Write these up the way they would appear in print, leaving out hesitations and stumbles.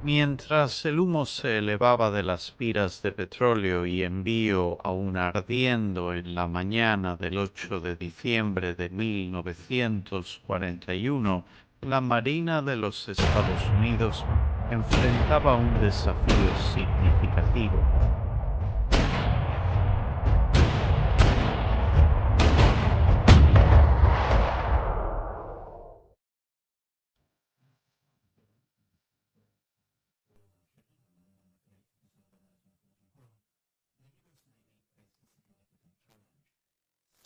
Mientras el humo se elevaba de las piras de petróleo y envío aún ardiendo en la mañana del 8 de diciembre de 1941, la Marina de los Estados Unidos enfrentaba un desafío significativo.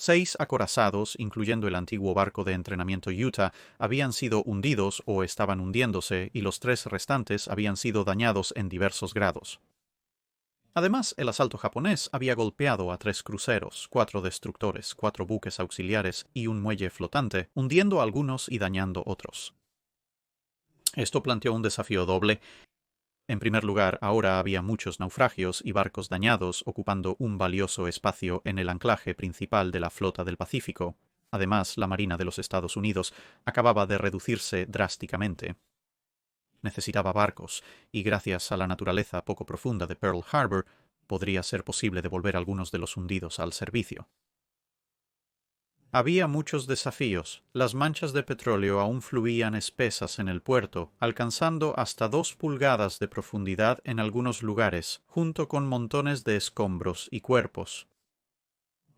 6 acorazados, incluyendo el antiguo barco de entrenamiento Utah, habían sido hundidos o estaban hundiéndose, y los 3 restantes habían sido dañados en diversos grados. Además, el asalto japonés había golpeado a 3 cruceros, 4 destructores, 4 buques auxiliares y un muelle flotante, hundiendo a algunos y dañando otros. Esto planteó un desafío doble. En primer lugar, ahora había muchos naufragios y barcos dañados ocupando un valioso espacio en el anclaje principal de la flota del Pacífico. Además, la Marina de los Estados Unidos acababa de reducirse drásticamente. Necesitaba barcos, y gracias a la naturaleza poco profunda de Pearl Harbor, podría ser posible devolver algunos de los hundidos al servicio. Había muchos desafíos. Las manchas de petróleo aún fluían espesas en el puerto, alcanzando hasta 2 pulgadas de profundidad en algunos lugares, junto con montones de escombros y cuerpos.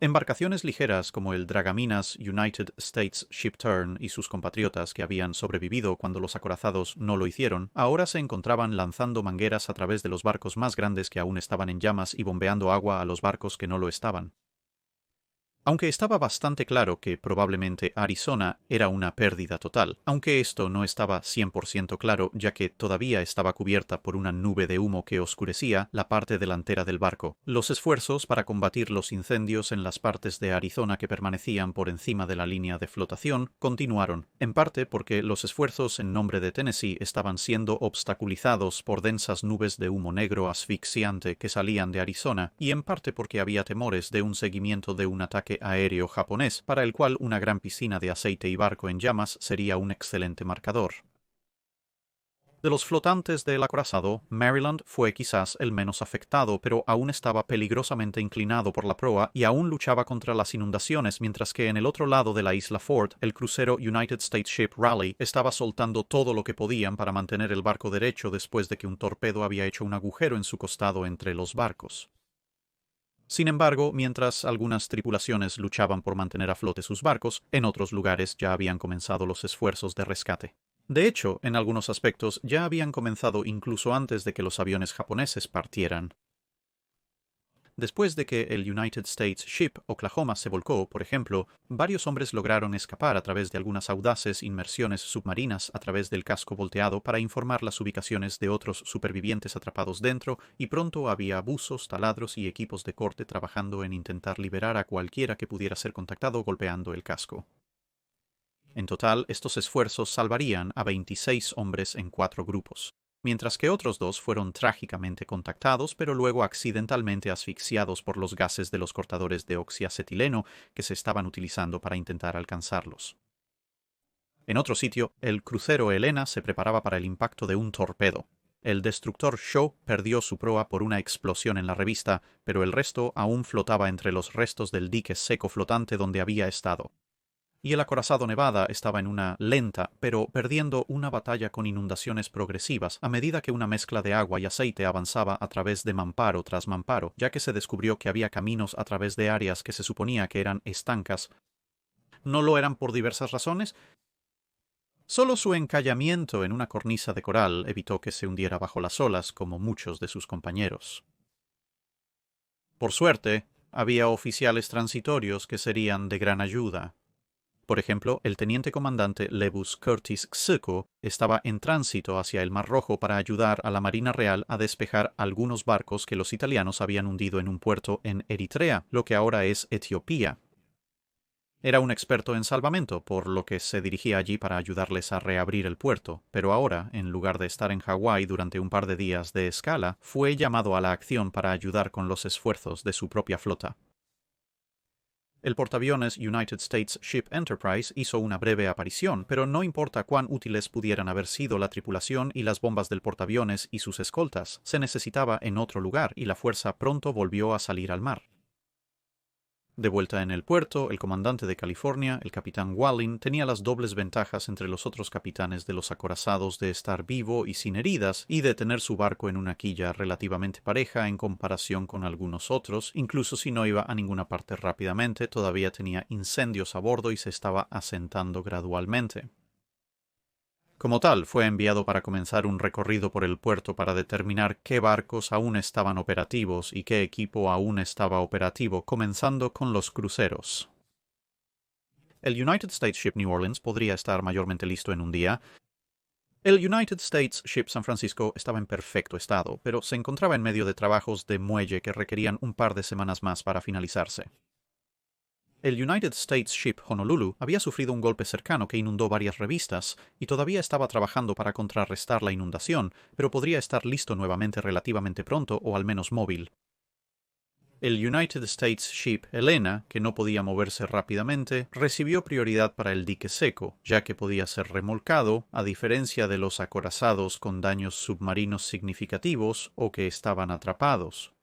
Embarcaciones ligeras como el dragaminas United States Ship Turn y sus compatriotas que habían sobrevivido cuando los acorazados no lo hicieron, ahora se encontraban lanzando mangueras a través de los barcos más grandes que aún estaban en llamas y bombeando agua a los barcos que no lo estaban. Aunque estaba bastante claro que probablemente Arizona era una pérdida total, aunque esto no estaba 100% claro ya que todavía estaba cubierta por una nube de humo que oscurecía la parte delantera del barco. Los esfuerzos para combatir los incendios en las partes de Arizona que permanecían por encima de la línea de flotación continuaron, en parte porque los esfuerzos en nombre de Tennessee estaban siendo obstaculizados por densas nubes de humo negro asfixiante que salían de Arizona, y en parte porque había temores de un seguimiento de un ataque aéreo japonés, para el cual una gran piscina de aceite y barco en llamas sería un excelente marcador. De los flotantes del acorazado, Maryland fue quizás el menos afectado, pero aún estaba peligrosamente inclinado por la proa y aún luchaba contra las inundaciones, mientras que en el otro lado de la isla Ford, el crucero United States Ship Raleigh estaba soltando todo lo que podían para mantener el barco derecho después de que un torpedo había hecho un agujero en su costado entre los barcos. Sin embargo, mientras algunas tripulaciones luchaban por mantener a flote sus barcos, en otros lugares ya habían comenzado los esfuerzos de rescate. De hecho, en algunos aspectos ya habían comenzado incluso antes de que los aviones japoneses partieran. Después de que el United States Ship Oklahoma se volcó, por ejemplo, varios hombres lograron escapar a través de algunas audaces inmersiones submarinas a través del casco volteado para informar las ubicaciones de otros supervivientes atrapados dentro, y pronto había buzos, taladros y equipos de corte trabajando en intentar liberar a cualquiera que pudiera ser contactado golpeando el casco. En total, estos esfuerzos salvarían a 26 hombres en 4 grupos, mientras que otros 2 fueron trágicamente contactados, pero luego accidentalmente asfixiados por los gases de los cortadores de oxiacetileno que se estaban utilizando para intentar alcanzarlos. En otro sitio, el crucero Helena se preparaba para el impacto de un torpedo. El destructor Shaw perdió su proa por una explosión en la revista, pero el resto aún flotaba entre los restos del dique seco flotante donde había estado. Y el acorazado Nevada estaba en una lenta, pero perdiendo una batalla con inundaciones progresivas a medida que una mezcla de agua y aceite avanzaba a través de mamparo tras mamparo, ya que se descubrió que había caminos a través de áreas que se suponía que eran estancas. No lo eran por diversas razones. Solo su encallamiento en una cornisa de coral evitó que se hundiera bajo las olas como muchos de sus compañeros. Por suerte, había oficiales transitorios que serían de gran ayuda. Por ejemplo, el teniente comandante Lebus Curtis Xuko estaba en tránsito hacia el Mar Rojo para ayudar a la Marina Real a despejar algunos barcos que los italianos habían hundido en un puerto en Eritrea, lo que ahora es Etiopía. Era un experto en salvamento, por lo que se dirigía allí para ayudarles a reabrir el puerto, pero ahora, en lugar de estar en Hawái durante un par de días de escala, fue llamado a la acción para ayudar con los esfuerzos de su propia flota. El portaaviones United States Ship Enterprise hizo una breve aparición, pero no importa cuán útiles pudieran haber sido la tripulación y las bombas del portaaviones y sus escoltas, se necesitaba en otro lugar y la fuerza pronto volvió a salir al mar. De vuelta en el puerto, el comandante de California, el capitán Walling, tenía las dobles ventajas entre los otros capitanes de los acorazados de estar vivo y sin heridas y de tener su barco en una quilla relativamente pareja en comparación con algunos otros. Incluso si no iba a ninguna parte rápidamente, todavía tenía incendios a bordo y se estaba asentando gradualmente. Como tal, fue enviado para comenzar un recorrido por el puerto para determinar qué barcos aún estaban operativos y qué equipo aún estaba operativo, comenzando con los cruceros. El United States Ship New Orleans podría estar mayormente listo en un día. El United States Ship San Francisco estaba en perfecto estado, pero se encontraba en medio de trabajos de muelle que requerían un par de semanas más para finalizarse. El United States Ship Honolulu había sufrido un golpe cercano que inundó varias revistas y todavía estaba trabajando para contrarrestar la inundación, pero podría estar listo nuevamente relativamente pronto o al menos móvil. El United States Ship Helena, que no podía moverse rápidamente, recibió prioridad para el dique seco, ya que podía ser remolcado, a diferencia de los acorazados con daños submarinos significativos o que estaban atrapados.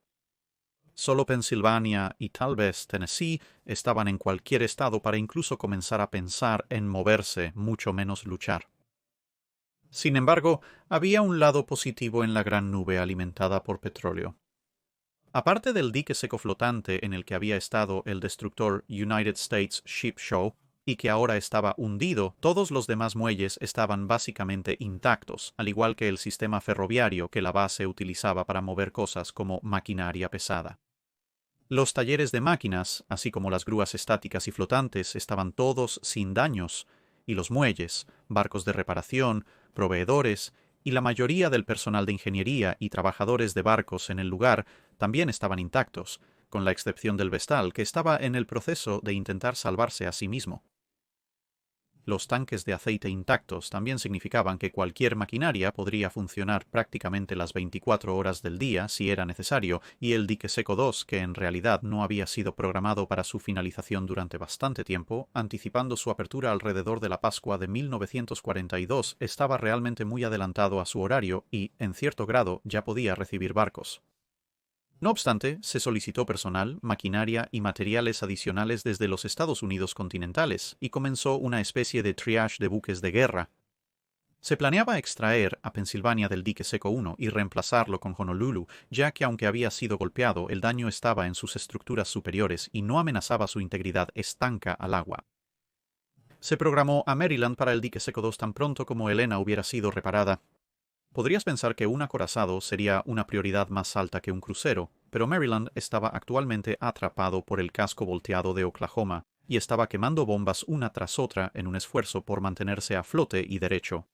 Solo Pensilvania y tal vez Tennessee estaban en cualquier estado para incluso comenzar a pensar en moverse, mucho menos luchar. Sin embargo, había un lado positivo en la gran nube alimentada por petróleo. Aparte del dique seco flotante en el que había estado el destructor United States Ship Show y que ahora estaba hundido, todos los demás muelles estaban básicamente intactos, al igual que el sistema ferroviario que la base utilizaba para mover cosas como maquinaria pesada. Los talleres de máquinas, así como las grúas estáticas y flotantes, estaban todos sin daños, y los muelles, barcos de reparación, proveedores y la mayoría del personal de ingeniería y trabajadores de barcos en el lugar también estaban intactos, con la excepción del Vestal, que estaba en el proceso de intentar salvarse a sí mismo. Los tanques de aceite intactos también significaban que cualquier maquinaria podría funcionar prácticamente las 24 horas del día si era necesario, y el dique seco 2, que en realidad no había sido programado para su finalización durante bastante tiempo, anticipando su apertura alrededor de la Pascua de 1942, estaba realmente muy adelantado a su horario y, en cierto grado, ya podía recibir barcos. No obstante, se solicitó personal, maquinaria y materiales adicionales desde los Estados Unidos continentales, y comenzó una especie de triage de buques de guerra. Se planeaba extraer a Pensilvania del dique seco 1 y reemplazarlo con Honolulu, ya que aunque había sido golpeado, el daño estaba en sus estructuras superiores y no amenazaba su integridad estanca al agua. Se programó a Maryland para el dique seco 2 tan pronto como Helena hubiera sido reparada. Podrías pensar que un acorazado sería una prioridad más alta que un crucero, pero Maryland estaba actualmente atrapado por el casco volteado de Oklahoma y estaba quemando bombas una tras otra en un esfuerzo por mantenerse a flote y derecho.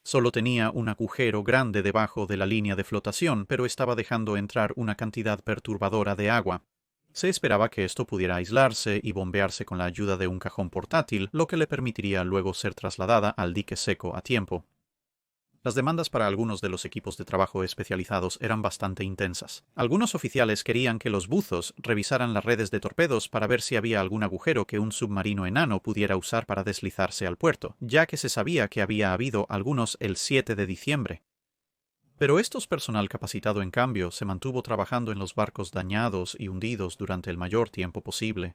Solo tenía un agujero grande debajo de la línea de flotación, pero estaba dejando entrar una cantidad perturbadora de agua. Se esperaba que esto pudiera aislarse y bombearse con la ayuda de un cajón portátil, lo que le permitiría luego ser trasladada al dique seco a tiempo. Las demandas para algunos de los equipos de trabajo especializados eran bastante intensas. Algunos oficiales querían que los buzos revisaran las redes de torpedos para ver si había algún agujero que un submarino enano pudiera usar para deslizarse al puerto, ya que se sabía que había habido algunos el 7 de diciembre. Pero estos personal capacitado, en cambio, se mantuvo trabajando en los barcos dañados y hundidos durante el mayor tiempo posible.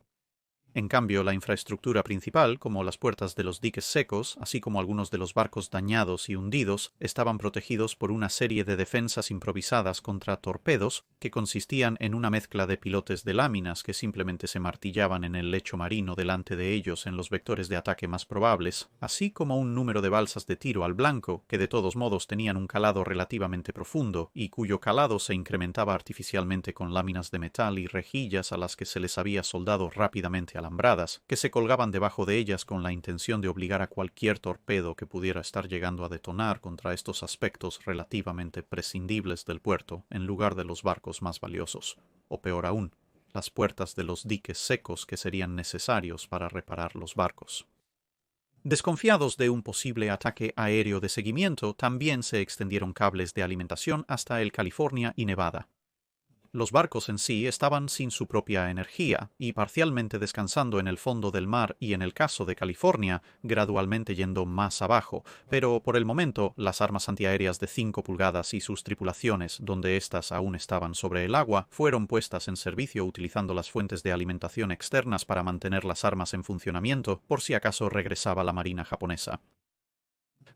En cambio, la infraestructura principal, como las puertas de los diques secos, así como algunos de los barcos dañados y hundidos, estaban protegidos por una serie de defensas improvisadas contra torpedos que consistían en una mezcla de pilotes de láminas que simplemente se martillaban en el lecho marino delante de ellos en los vectores de ataque más probables, así como un número de balsas de tiro al blanco que de todos modos tenían un calado relativamente profundo y cuyo calado se incrementaba artificialmente con láminas de metal y rejillas a las que se les había soldado rápidamente alambradas, que se colgaban debajo de ellas con la intención de obligar a cualquier torpedo que pudiera estar llegando a detonar contra estos aspectos relativamente prescindibles del puerto en lugar de los barcos más valiosos, o peor aún, las puertas de los diques secos que serían necesarios para reparar los barcos. Desconfiados de un posible ataque aéreo de seguimiento, también se extendieron cables de alimentación hasta el California y Nevada. Los barcos en sí estaban sin su propia energía y parcialmente descansando en el fondo del mar y, en el caso de California, gradualmente yendo más abajo, pero por el momento las armas antiaéreas de 5 pulgadas y sus tripulaciones, donde éstas aún estaban sobre el agua, fueron puestas en servicio utilizando las fuentes de alimentación externas para mantener las armas en funcionamiento por si acaso regresaba la marina japonesa.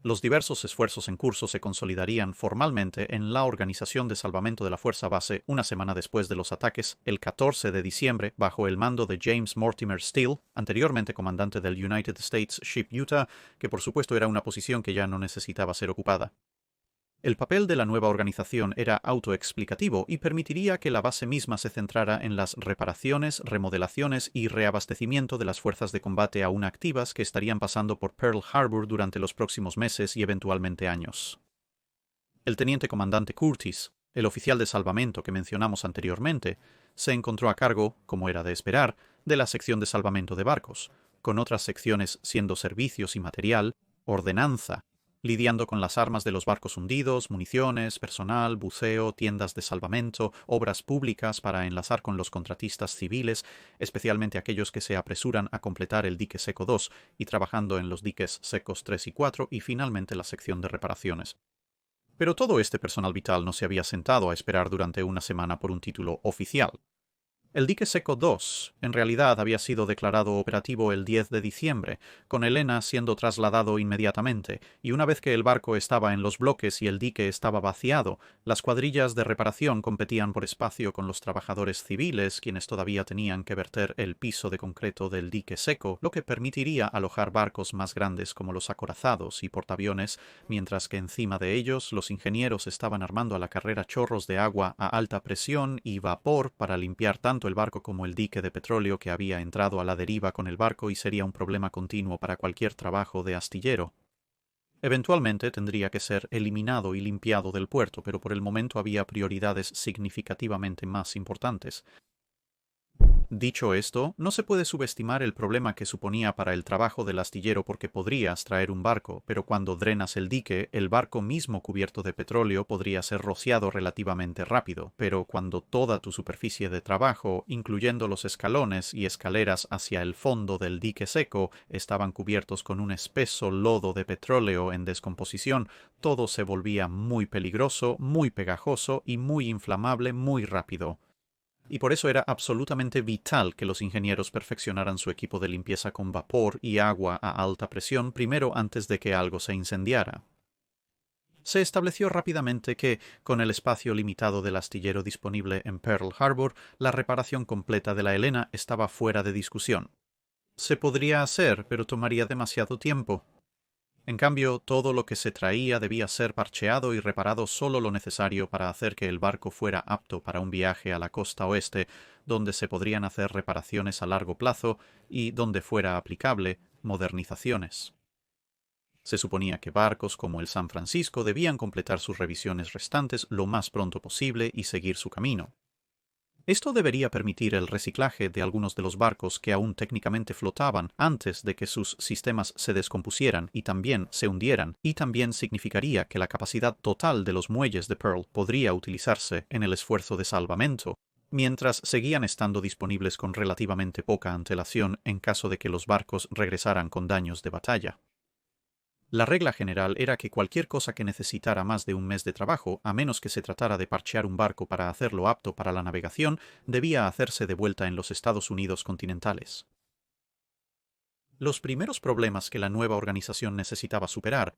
Los diversos esfuerzos en curso se consolidarían formalmente en la Organización de Salvamento de la Fuerza Base una semana después de los ataques, el 14 de diciembre, bajo el mando de James Mortimer Steele, anteriormente comandante del United States Ship Utah, que por supuesto era una posición que ya no necesitaba ser ocupada. El papel de la nueva organización era autoexplicativo y permitiría que la base misma se centrara en las reparaciones, remodelaciones y reabastecimiento de las fuerzas de combate aún activas que estarían pasando por Pearl Harbor durante los próximos meses y eventualmente años. El teniente comandante Curtis, el oficial de salvamento que mencionamos anteriormente, se encontró a cargo, como era de esperar, de la sección de salvamento de barcos, con otras secciones siendo servicios y material, ordenanza, lidiando con las armas de los barcos hundidos, municiones, personal, buceo, tiendas de salvamento, obras públicas para enlazar con los contratistas civiles, especialmente aquellos que se apresuran a completar el dique seco 2 y trabajando en los diques secos 3 y 4 y finalmente la sección de reparaciones. Pero todo este personal vital no se había sentado a esperar durante una semana por un título oficial. El dique seco 2 en realidad había sido declarado operativo el 10 de diciembre, con Helena siendo trasladado inmediatamente, y una vez que el barco estaba en los bloques y el dique estaba vaciado, las cuadrillas de reparación competían por espacio con los trabajadores civiles, quienes todavía tenían que verter el piso de concreto del dique seco, lo que permitiría alojar barcos más grandes como los acorazados y portaaviones, mientras que encima de ellos los ingenieros estaban armando a la carrera chorros de agua a alta presión y vapor para limpiar tanto el barco como el dique de petróleo que había entrado a la deriva con el barco y sería un problema continuo para cualquier trabajo de astillero. Eventualmente tendría que ser eliminado y limpiado del puerto, pero por el momento había prioridades significativamente más importantes. Dicho esto, no se puede subestimar el problema que suponía para el trabajo del astillero porque podrías traer un barco, pero cuando drenas el dique, el barco mismo cubierto de petróleo podría ser rociado relativamente rápido, pero cuando toda tu superficie de trabajo, incluyendo los escalones y escaleras hacia el fondo del dique seco, estaban cubiertos con un espeso lodo de petróleo en descomposición, todo se volvía muy peligroso, muy pegajoso y muy inflamable muy rápido. Y por eso era absolutamente vital que los ingenieros perfeccionaran su equipo de limpieza con vapor y agua a alta presión primero antes de que algo se incendiara. Se estableció rápidamente que, con el espacio limitado del astillero disponible en Pearl Harbor, la reparación completa de la Helena estaba fuera de discusión. Se podría hacer, pero tomaría demasiado tiempo. En cambio, todo lo que se traía debía ser parcheado y reparado solo lo necesario para hacer que el barco fuera apto para un viaje a la costa oeste, donde se podrían hacer reparaciones a largo plazo y, donde fuera aplicable, modernizaciones. Se suponía que barcos como el San Francisco debían completar sus revisiones restantes lo más pronto posible y seguir su camino. Esto debería permitir el reciclaje de algunos de los barcos que aún técnicamente flotaban antes de que sus sistemas se descompusieran y también se hundieran, y también significaría que la capacidad total de los muelles de Pearl podría utilizarse en el esfuerzo de salvamento, mientras seguían estando disponibles con relativamente poca antelación en caso de que los barcos regresaran con daños de batalla. La regla general era que cualquier cosa que necesitara más de un mes de trabajo, a menos que se tratara de parchear un barco para hacerlo apto para la navegación, debía hacerse de vuelta en los Estados Unidos continentales. Los primeros problemas que la nueva organización necesitaba superar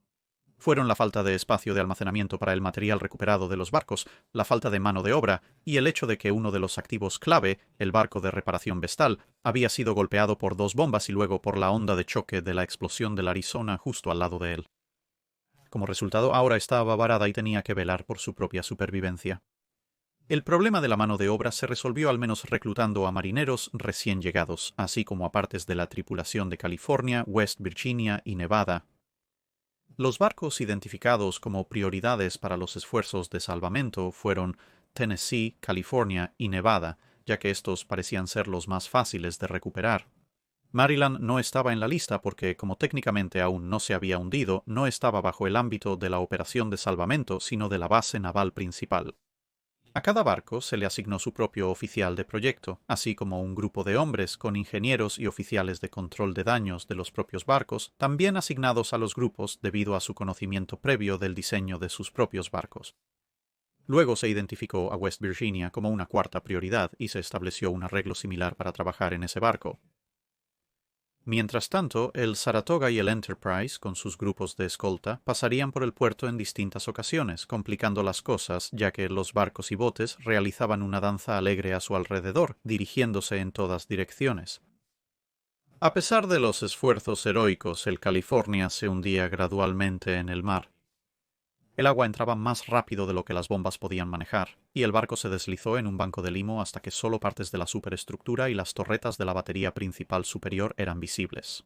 fueron la falta de espacio de almacenamiento para el material recuperado de los barcos, la falta de mano de obra y el hecho de que uno de los activos clave, el barco de reparación Vestal, había sido golpeado por 2 bombas y luego por la onda de choque de la explosión del Arizona justo al lado de él. Como resultado, ahora estaba varada y tenía que velar por su propia supervivencia. El problema de la mano de obra se resolvió al menos reclutando a marineros recién llegados, así como a partes de la tripulación de California, West Virginia y Nevada. Los barcos identificados como prioridades para los esfuerzos de salvamento fueron Tennessee, California y Nevada, ya que estos parecían ser los más fáciles de recuperar. Maryland no estaba en la lista porque, como técnicamente aún no se había hundido, no estaba bajo el ámbito de la operación de salvamento, sino de la base naval principal. A cada barco se le asignó su propio oficial de proyecto, así como un grupo de hombres con ingenieros y oficiales de control de daños de los propios barcos, también asignados a los grupos debido a su conocimiento previo del diseño de sus propios barcos. Luego se identificó a West Virginia como una cuarta prioridad y se estableció un arreglo similar para trabajar en ese barco. Mientras tanto, el Saratoga y el Enterprise, con sus grupos de escolta, pasarían por el puerto en distintas ocasiones, complicando las cosas, ya que los barcos y botes realizaban una danza alegre a su alrededor, dirigiéndose en todas direcciones. A pesar de los esfuerzos heroicos, el California se hundía gradualmente en el mar. El agua entraba más rápido de lo que las bombas podían manejar, y el barco se deslizó en un banco de limo hasta que solo partes de la superestructura y las torretas de la batería principal superior eran visibles.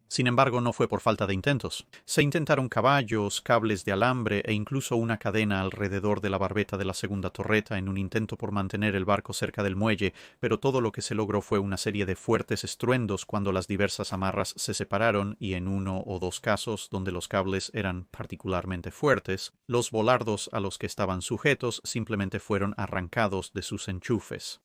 Sin embargo, no fue por falta de intentos. Se intentaron caballos, cables de alambre e incluso una cadena alrededor de la barbeta de la segunda torreta en un intento por mantener el barco cerca del muelle, pero todo lo que se logró fue una serie de fuertes estruendos cuando las diversas amarras se separaron y en uno o dos casos donde los cables eran particularmente fuertes, los volardos a los que estaban sujetos simplemente fueron arrancados de sus enchufes.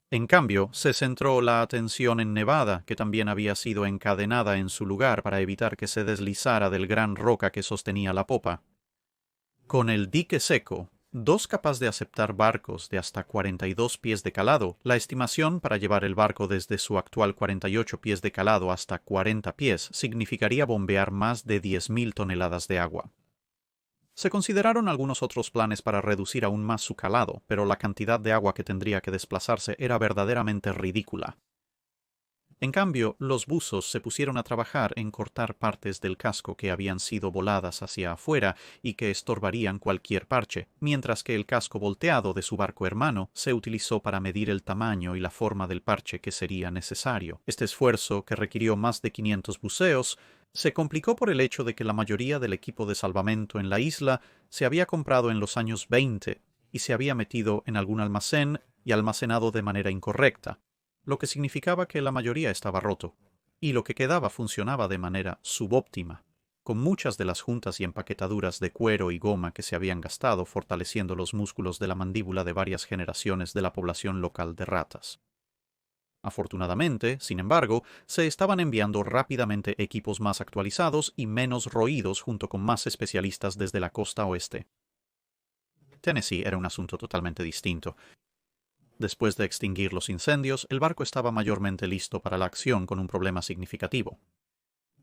En cambio, se centró la atención en Nevada, que también había sido encadenada en su lugar para evitar que se deslizara del gran roca que sostenía la popa. Con el dique seco, capaz de aceptar barcos de hasta 42 pies de calado, la estimación para llevar el barco desde su actual 48 pies de calado hasta 40 pies significaría bombear más de 10.000 toneladas de agua. Se consideraron algunos otros planes para reducir aún más su calado, pero la cantidad de agua que tendría que desplazarse era verdaderamente ridícula. En cambio, los buzos se pusieron a trabajar en cortar partes del casco que habían sido voladas hacia afuera y que estorbarían cualquier parche, mientras que el casco volteado de su barco hermano se utilizó para medir el tamaño y la forma del parche que sería necesario. Este esfuerzo, que requirió más de 500 buceos, se complicó por el hecho de que la mayoría del equipo de salvamento en la isla se había comprado en los años 20 y se había metido en algún almacén y almacenado de manera incorrecta, lo que significaba que la mayoría estaba roto, y lo que quedaba funcionaba de manera subóptima, con muchas de las juntas y empaquetaduras de cuero y goma que se habían gastado fortaleciendo los músculos de la mandíbula de varias generaciones de la población local de ratas. Afortunadamente, sin embargo, se estaban enviando rápidamente equipos más actualizados y menos roídos junto con más especialistas desde la costa oeste. Tennessee era un asunto totalmente distinto. Después de extinguir los incendios, el barco estaba mayormente listo para la acción con un problema significativo.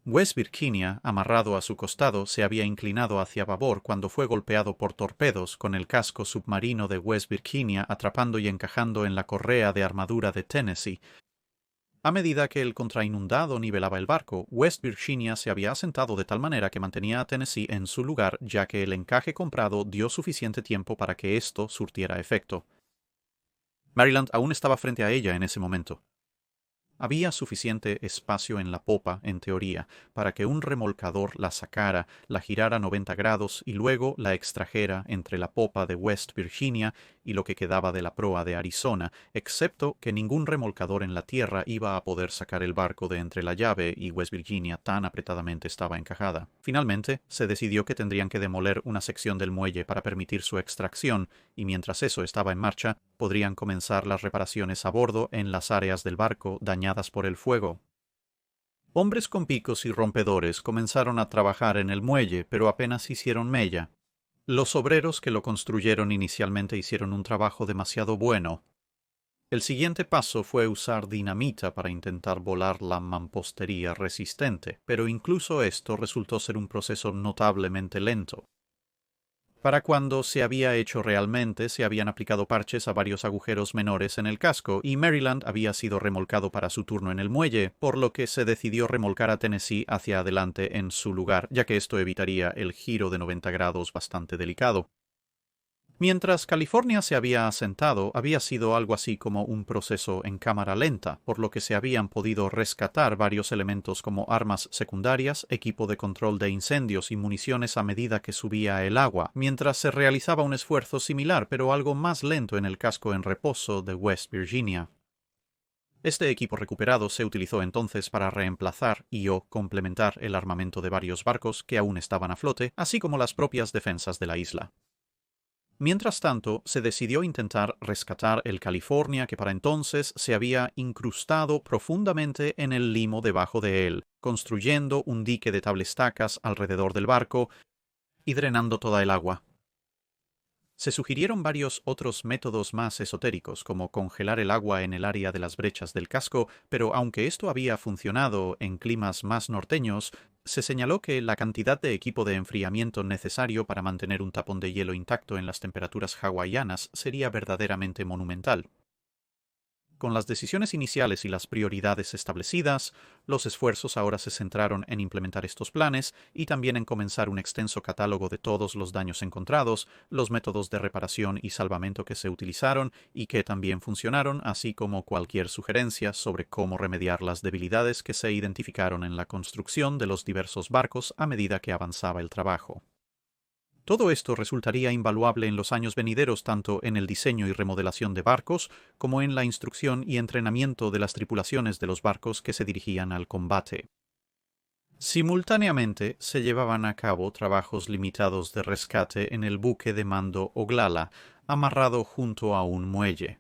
West Virginia, amarrado a su costado, se había inclinado hacia babor cuando fue golpeado por torpedos, con el casco submarino de West Virginia atrapando y encajando en la correa de armadura de Tennessee. A medida que el contrainundado nivelaba el barco, West Virginia se había asentado de tal manera que mantenía a Tennessee en su lugar, ya que el encaje comprado dio suficiente tiempo para que esto surtiera efecto. Maryland aún estaba frente a ella en ese momento. Había suficiente espacio en la popa, en teoría, para que un remolcador la sacara, la girara 90 grados y luego la extrajera entre la popa de West Virginia y lo que quedaba de la proa de Arizona, excepto que ningún remolcador en la tierra iba a poder sacar el barco de entre la llave y West Virginia tan apretadamente estaba encajada. Finalmente, se decidió que tendrían que demoler una sección del muelle para permitir su extracción, y mientras eso estaba en marcha, podrían comenzar las reparaciones a bordo en las áreas del barco dañadas por el fuego. Hombres con picos y rompedores comenzaron a trabajar en el muelle, pero apenas hicieron mella. Los obreros que lo construyeron inicialmente hicieron un trabajo demasiado bueno. El siguiente paso fue usar dinamita para intentar volar la mampostería resistente, pero incluso esto resultó ser un proceso notablemente lento. Para cuando se había hecho realmente, se habían aplicado parches a varios agujeros menores en el casco, y Maryland había sido remolcado para su turno en el muelle, por lo que se decidió remolcar a Tennessee hacia adelante en su lugar, ya que esto evitaría el giro de 90 grados bastante delicado. Mientras California se había asentado, había sido algo así como un proceso en cámara lenta, por lo que se habían podido rescatar varios elementos como armas secundarias, equipo de control de incendios y municiones a medida que subía el agua, mientras se realizaba un esfuerzo similar pero algo más lento en el casco en reposo de West Virginia. Este equipo recuperado se utilizó entonces para reemplazar o complementar el armamento de varios barcos que aún estaban a flote, así como las propias defensas de la isla. Mientras tanto, se decidió intentar rescatar el California, que para entonces se había incrustado profundamente en el limo debajo de él, construyendo un dique de tablestacas alrededor del barco y drenando toda el agua. Se sugirieron varios otros métodos más esotéricos, como congelar el agua en el área de las brechas del casco, pero aunque esto había funcionado en climas más norteños, se señaló que la cantidad de equipo de enfriamiento necesario para mantener un tapón de hielo intacto en las temperaturas hawaianas sería verdaderamente monumental. Con las decisiones iniciales y las prioridades establecidas, los esfuerzos ahora se centraron en implementar estos planes y también en comenzar un extenso catálogo de todos los daños encontrados, los métodos de reparación y salvamento que se utilizaron y que también funcionaron, así como cualquier sugerencia sobre cómo remediar las debilidades que se identificaron en la construcción de los diversos barcos a medida que avanzaba el trabajo. Todo esto resultaría invaluable en los años venideros tanto en el diseño y remodelación de barcos como en la instrucción y entrenamiento de las tripulaciones de los barcos que se dirigían al combate. Simultáneamente se llevaban a cabo trabajos limitados de rescate en el buque de mando Oglala, amarrado junto a un muelle.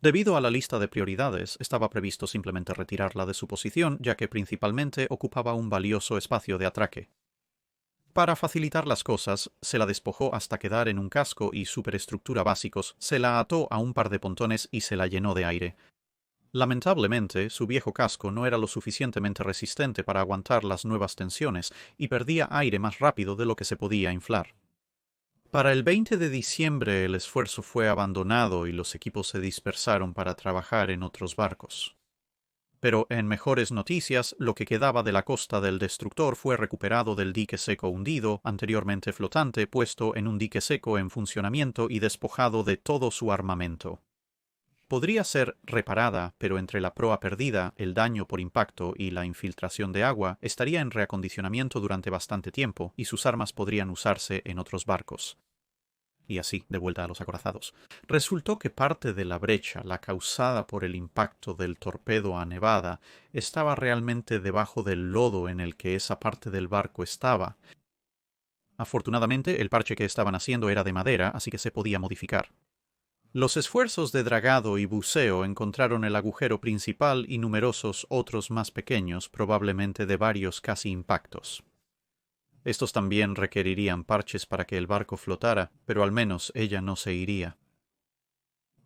Debido a la lista de prioridades, estaba previsto simplemente retirarla de su posición, ya que principalmente ocupaba un valioso espacio de atraque. Para facilitar las cosas, se la despojó hasta quedar en un casco y superestructura básicos, se la ató a un par de pontones y se la llenó de aire. Lamentablemente, su viejo casco no era lo suficientemente resistente para aguantar las nuevas tensiones y perdía aire más rápido de lo que se podía inflar. Para el 20 de diciembre el esfuerzo fue abandonado y los equipos se dispersaron para trabajar en otros barcos. Pero en mejores noticias, lo que quedaba de la costa del destructor fue recuperado del dique seco hundido, anteriormente flotante, puesto en un dique seco en funcionamiento y despojado de todo su armamento. Podría ser reparada, pero entre la proa perdida, el daño por impacto y la infiltración de agua, estaría en reacondicionamiento durante bastante tiempo y sus armas podrían usarse en otros barcos. Y así, de vuelta a los acorazados. Resultó que parte de la brecha, la causada por el impacto del torpedo a Nevada, estaba realmente debajo del lodo en el que esa parte del barco estaba. Afortunadamente, el parche que estaban haciendo era de madera, así que se podía modificar. Los esfuerzos de dragado y buceo encontraron el agujero principal y numerosos otros más pequeños, probablemente de varios casi impactos. Estos también requerirían parches para que el barco flotara, pero al menos ella no se iría.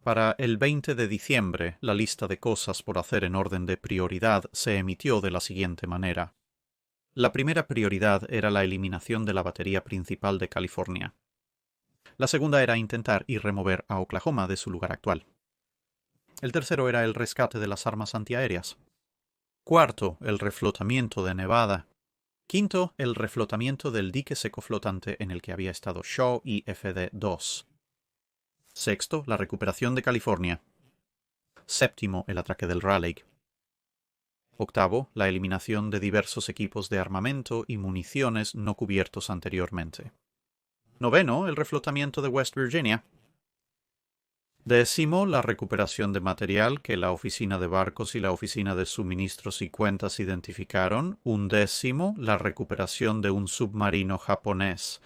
Para el 20 de diciembre, la lista de cosas por hacer en orden de prioridad se emitió de la siguiente manera. La primera prioridad era la eliminación de la batería principal de California. La segunda era intentar y remover a Oklahoma de su lugar actual. El tercero era el rescate de las armas antiaéreas. Cuarto, el reflotamiento de Nevada. Quinto, el reflotamiento del dique seco flotante en el que había estado Shaw y FD-2. Sexto, la recuperación de California. Séptimo, el atraque del Raleigh. Octavo, la eliminación de diversos equipos de armamento y municiones no cubiertos anteriormente. Noveno, el reflotamiento de West Virginia. Décimo, la recuperación de material que la Oficina de Barcos y la Oficina de Suministros y Cuentas identificaron. Undécimo, la recuperación de un submarino japonés.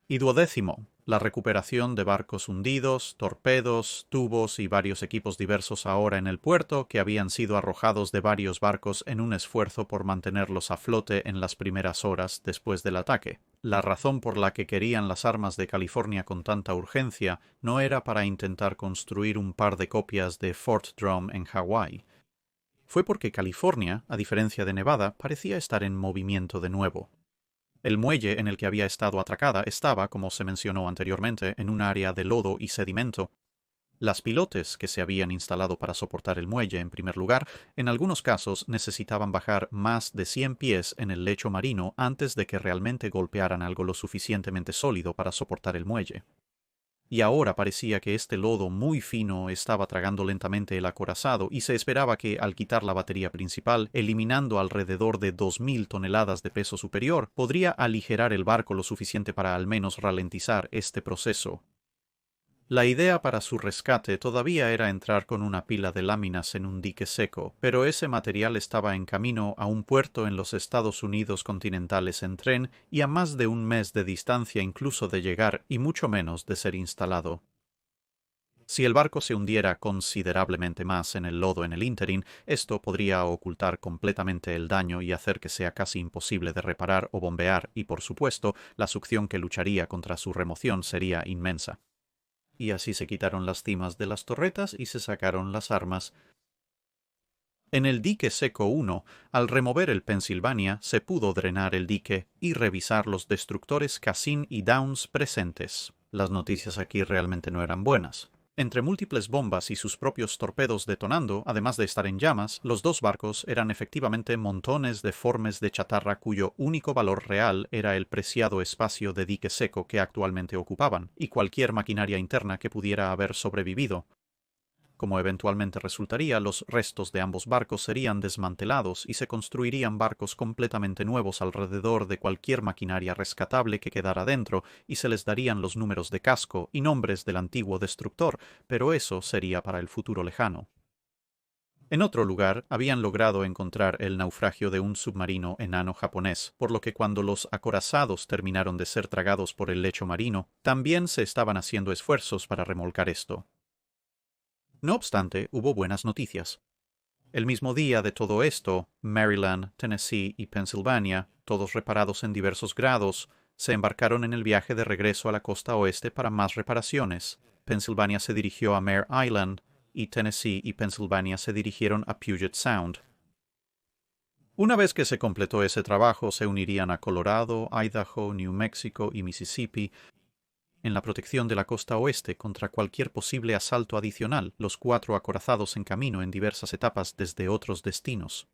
Y duodécimo, la recuperación de barcos hundidos, torpedos, tubos y varios equipos diversos ahora en el puerto que habían sido arrojados de varios barcos en un esfuerzo por mantenerlos a flote en las primeras horas después del ataque. La razón por la que querían las armas de California con tanta urgencia no era para intentar construir un par de copias de Fort Drum en Hawái. Fue porque California, a diferencia de Nevada, parecía estar en movimiento de nuevo. El muelle en el que había estado atracada estaba, como se mencionó anteriormente, en un área de lodo y sedimento. Las pilotes que se habían instalado para soportar el muelle, en primer lugar, en algunos casos necesitaban bajar más de 100 pies en el lecho marino antes de que realmente golpearan algo lo suficientemente sólido para soportar el muelle. Y ahora parecía que este lodo muy fino estaba tragando lentamente el acorazado y se esperaba que, al quitar la batería principal, eliminando alrededor de 2.000 toneladas de peso superior, podría aligerar el barco lo suficiente para al menos ralentizar este proceso. La idea para su rescate todavía era entrar con una pila de láminas en un dique seco, pero ese material estaba en camino a un puerto en los Estados Unidos continentales en tren y a más de un mes de distancia incluso de llegar y mucho menos de ser instalado. Si el barco se hundiera considerablemente más en el lodo en el ínterin, esto podría ocultar completamente el daño y hacer que sea casi imposible de reparar o bombear, y por supuesto, la succión que lucharía contra su remoción sería inmensa. Y así se quitaron las cimas de las torretas y se sacaron las armas. En el dique seco 1, al remover el Pennsylvania, se pudo drenar el dique y revisar los destructores Cassin y Downs presentes. Las noticias aquí realmente no eran buenas. Entre múltiples bombas y sus propios torpedos detonando, además de estar en llamas, los dos barcos eran efectivamente montones deformes de chatarra cuyo único valor real era el preciado espacio de dique seco que actualmente ocupaban, y cualquier maquinaria interna que pudiera haber sobrevivido. Como eventualmente resultaría, los restos de ambos barcos serían desmantelados y se construirían barcos completamente nuevos alrededor de cualquier maquinaria rescatable que quedara dentro, y se les darían los números de casco y nombres del antiguo destructor, pero eso sería para el futuro lejano. En otro lugar, habían logrado encontrar el naufragio de un submarino enano japonés, por lo que cuando los acorazados terminaron de ser tragados por el lecho marino, también se estaban haciendo esfuerzos para remolcar esto. No obstante, hubo buenas noticias. El mismo día de todo esto, Maryland, Tennessee y Pennsylvania, todos reparados en diversos grados, se embarcaron en el viaje de regreso a la costa oeste para más reparaciones. Pennsylvania se dirigió a Mare Island y Tennessee y Pennsylvania se dirigieron a Puget Sound. Una vez que se completó ese trabajo, se unirían a Colorado, Idaho, New Mexico y Mississippi en la protección de la costa oeste contra cualquier posible asalto adicional, los 4 acorazados en camino en diversas etapas desde otros destinos.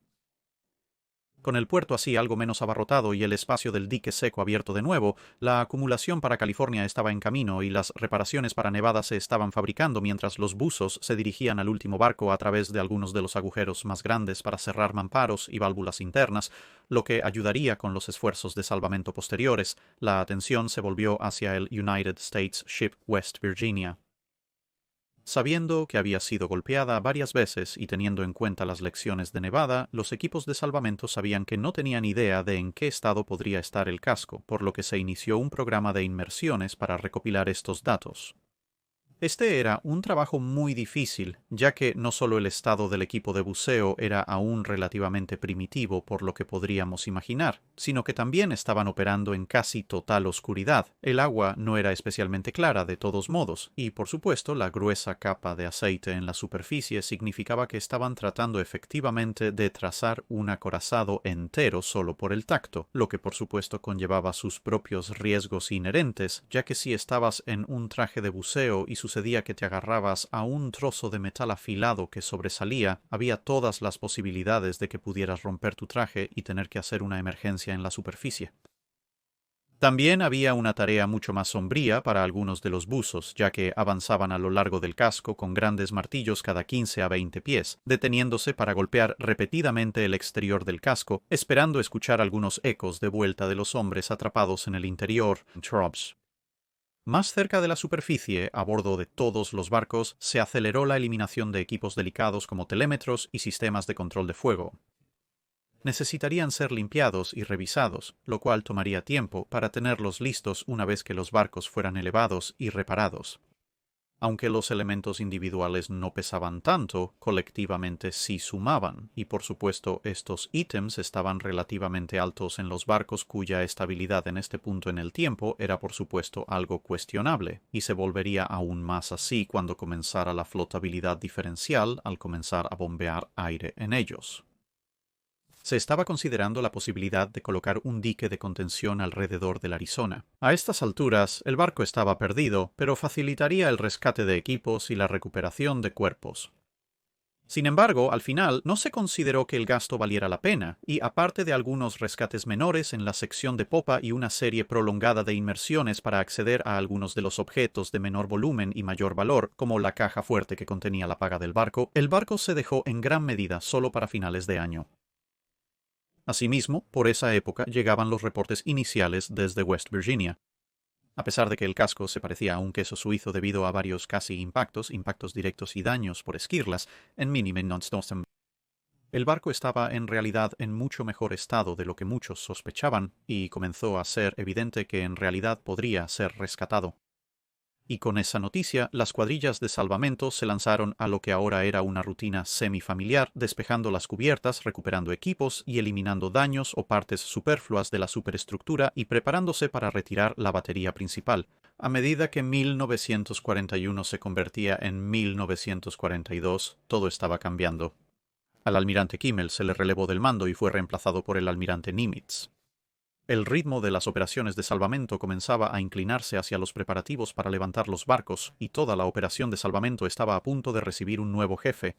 Con el puerto así algo menos abarrotado y el espacio del dique seco abierto de nuevo, la acumulación para California estaba en camino y las reparaciones para Nevada se estaban fabricando mientras los buzos se dirigían al último barco a través de algunos de los agujeros más grandes para cerrar mamparos y válvulas internas, lo que ayudaría con los esfuerzos de salvamento posteriores. La atención se volvió hacia el United States Ship West Virginia. Sabiendo que había sido golpeada varias veces y teniendo en cuenta las lecciones de Nevada, los equipos de salvamento sabían que no tenían idea de en qué estado podría estar el casco, por lo que se inició un programa de inmersiones para recopilar estos datos. Este era un trabajo muy difícil, ya que no solo el estado del equipo de buceo era aún relativamente primitivo por lo que podríamos imaginar, sino que también estaban operando en casi total oscuridad. El agua no era especialmente clara de todos modos, y por supuesto la gruesa capa de aceite en la superficie significaba que estaban tratando efectivamente de trazar un acorazado entero solo por el tacto, lo que por supuesto conllevaba sus propios riesgos inherentes, ya que si estabas en un traje de buceo y sucedía que te agarrabas a un trozo de metal afilado que sobresalía, había todas las posibilidades de que pudieras romper tu traje y tener que hacer una emergencia en la superficie. También había una tarea mucho más sombría para algunos de los buzos, ya que avanzaban a lo largo del casco con grandes martillos cada 15 a 20 pies, deteniéndose para golpear repetidamente el exterior del casco, esperando escuchar algunos ecos de vuelta de los hombres atrapados en el interior. Más cerca de la superficie, a bordo de todos los barcos, se aceleró la eliminación de equipos delicados como telémetros y sistemas de control de fuego. Necesitarían ser limpiados y revisados, lo cual tomaría tiempo para tenerlos listos una vez que los barcos fueran elevados y reparados. Aunque los elementos individuales no pesaban tanto, colectivamente sí sumaban, y por supuesto estos ítems estaban relativamente altos en los barcos cuya estabilidad en este punto en el tiempo era por supuesto algo cuestionable, y se volvería aún más así cuando comenzara la flotabilidad diferencial al comenzar a bombear aire en ellos. Se estaba considerando la posibilidad de colocar un dique de contención alrededor del Arizona. A estas alturas, el barco estaba perdido, pero facilitaría el rescate de equipos y la recuperación de cuerpos. Sin embargo, al final no se consideró que el gasto valiera la pena, y aparte de algunos rescates menores en la sección de popa y una serie prolongada de inmersiones para acceder a algunos de los objetos de menor volumen y mayor valor, como la caja fuerte que contenía la paga del barco, el barco se dejó en gran medida solo para finales de año. Asimismo, por esa época llegaban los reportes iniciales desde West Virginia. A pesar de que el casco se parecía a un queso suizo debido a varios casi impactos directos y daños por esquirlas, en mínime non stossen. El barco estaba en realidad en mucho mejor estado de lo que muchos sospechaban, y comenzó a ser evidente que en realidad podría ser rescatado. Y con esa noticia, las cuadrillas de salvamento se lanzaron a lo que ahora era una rutina semifamiliar, despejando las cubiertas, recuperando equipos y eliminando daños o partes superfluas de la superestructura y preparándose para retirar la batería principal. A medida que 1941 se convertía en 1942, todo estaba cambiando. Al almirante Kimmel se le relevó del mando y fue reemplazado por el almirante Nimitz. El ritmo de las operaciones de salvamento comenzaba a inclinarse hacia los preparativos para levantar los barcos, y toda la operación de salvamento estaba a punto de recibir un nuevo jefe.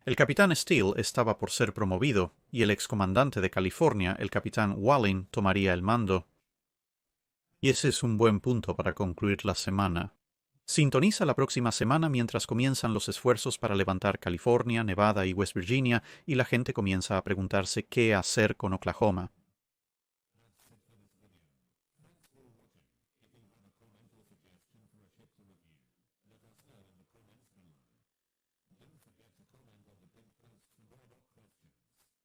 El capitán Steele estaba por ser promovido, y el excomandante de California, el capitán Walling, tomaría el mando. Y ese es un buen punto para concluir la semana. Sintoniza la próxima semana mientras comienzan los esfuerzos para levantar California, Nevada y West Virginia, y la gente comienza a preguntarse qué hacer con Oklahoma.